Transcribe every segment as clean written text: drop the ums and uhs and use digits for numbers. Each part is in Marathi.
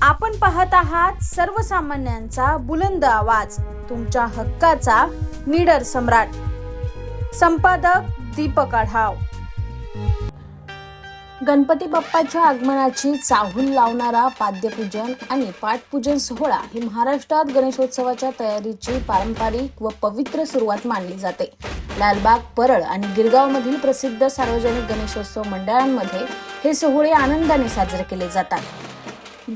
आपण पाहत आहात सर्वसामान्यांचा बुलंद आवाज, तुमच्या हक्काचा निडर सम्राट. संपादक दीपक आढाव. गणपती बाप्पाच्या आगमनाची चाहूल लावणारा पाद्यपूजन आणि पाठपूजन सोहळा ही महाराष्ट्रात गणेशोत्सवाच्या तयारीची पारंपरिक व पवित्र सुरुवात मानली जाते. लालबाग, परळ आणि गिरगावमधील प्रसिद्ध सार्वजनिक गणेशोत्सव मंडळांमध्ये हे सोहळे आनंदाने साजरे केले जातात.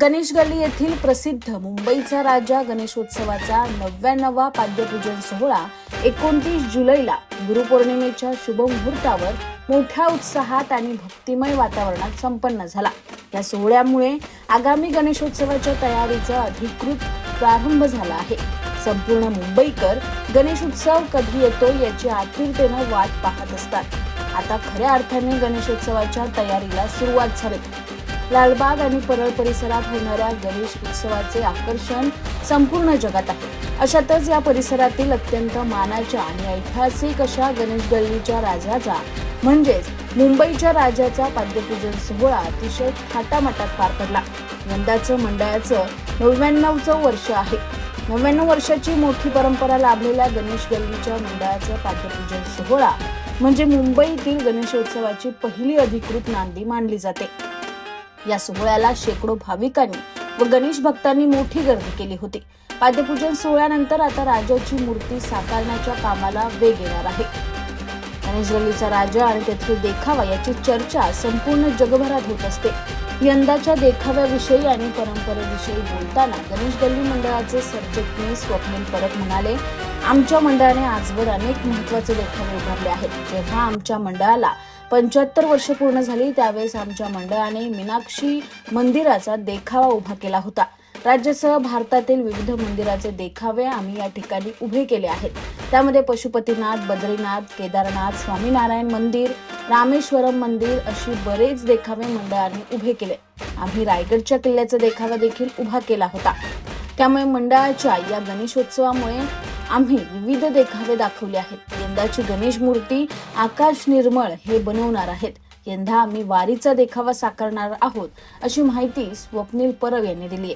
गणेश गल्ली येथील प्रसिद्ध मुंबईचा राजा गणेशोत्सवाचा 99वा पाद्यपूजन सोहळा 29 जुलैला गुरुपौर्णिमेच्या शुभमुहूर्तावर मोठ्या उत्साहात आणि भक्तिमय वातावरणात संपन्न झाला. या सोहळ्यामुळे आगामी गणेशोत्सवाच्या तयारीचा अधिकृत प्रारंभ झाला आहे. संपूर्ण मुंबईकर गणेशोत्सव कधी येतो याची आतुरतेने वाट पाहत असतात. आता खऱ्या अर्थाने गणेशोत्सवाच्या तयारीला सुरुवात झाली. लालबाग आणि परळ परिसरात होणाऱ्या गणेश उत्सवाचे आकर्षण संपूर्ण जगात आहे. अशातच या परिसरातील अत्यंत मानाच्या आणि ऐतिहासिक अशा गणेश गल्लीच्या राजाचा म्हणजेच मुंबईच्या राजाचा पाद्यपूजन सोहळा अतिशय थाटामाटात पार पडला. यंदाचं मंडळाचं 99चं वर्ष आहे. 99 वर्षाची मोठी परंपरा लाभलेल्या गणेश गल्लीच्या मंडळाचा पाद्यपूजन सोहळा म्हणजे मुंबईतील गणेशोत्सवाची पहिली अधिकृत नांदी मानली जाते. या सोहळ्याला शेकडो भाविकांनी व गणेश भक्तांनी मोठी गर्दी केली होती. पाद्यपूजन सोहळ्यानंतर आता राजाची मूर्ती साकारण्याच्या कामाला वेग येणार आहे. गणेश गल्लीचा राजा आणि तेथील देखावा याची चर्चा संपूर्ण जगभरात होत असते. यंदाच्या देखाव्याविषयी आणि परंपरेविषयी बोलताना गणेश गल्ली मंडळाचे सरचिटणीस स्वप्नील परब म्हणाले, आमच्या मंडळाने आजवर अनेक महत्त्वाचे देखावे उभारले आहेत. जेव्हा आमच्या मंडळाला 75 वर्ष पूर्ण झाली त्यावेळेस आमच्या मंडळाने मीनाक्षी मंदिराचा देखावा उभा केला होता. राज्यासह भारतातील विविध मंदिराचे देखावे आम्ही या ठिकाणी उभे केले आहेत. त्यामध्ये पशुपतीनाथ, बद्रीनाथ, केदारनाथ, स्वामीनारायण मंदिर, रामेश्वरम मंदिर अशी बरेच देखावे मंडळाने उभे केले. आम्ही रायगडच्या किल्ल्याचा देखावा देखील उभा केला होता. त्यामुळे मंडळाच्या या गणेशोत्सवामुळे आम्ही विविध देखावे दाखवले आहेत. यंदाची गणेश मूर्ती आकाश निर्मळ हे बनवणार आहेत. यंदा आम्ही वारीचा देखावा साकारणार आहोत अशी माहिती स्वप्नील परब यांनी दिली आहे.